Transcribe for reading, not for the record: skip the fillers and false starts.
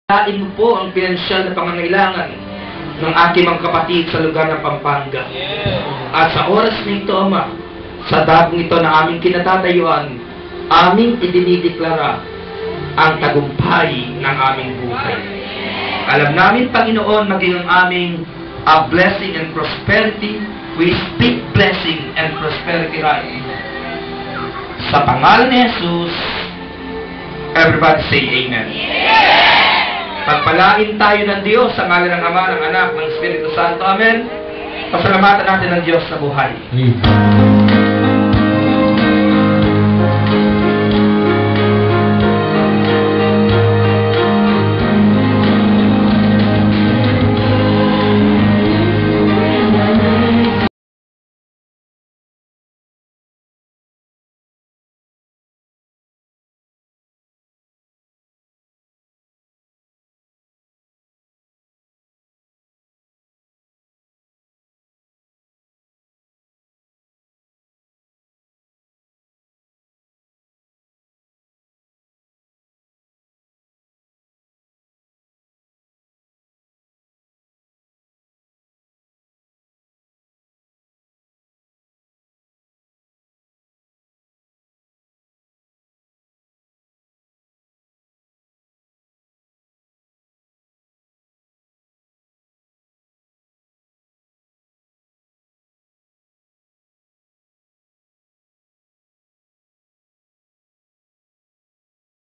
Lain mo po ang pinansyal na pangangailangan ng aking mga kapatid sa lugar ng Pampanga. At sa oras nito, Ama, sa dagong ito na aming kinatatayuan, aming idinideklara ang tagumpay ng aming buhay. Alam namin, Panginoon, maging ang aming blessing and prosperity. We speak blessing and prosperity right. Sa pangalan ni Jesus, everybody say Amen. Pagpalain tayo ng Diyos sa ngalan ng Ama, ng Anak, ng Espiritu Santo. Amen. Pasalamatan natin ng Diyos sa buhay.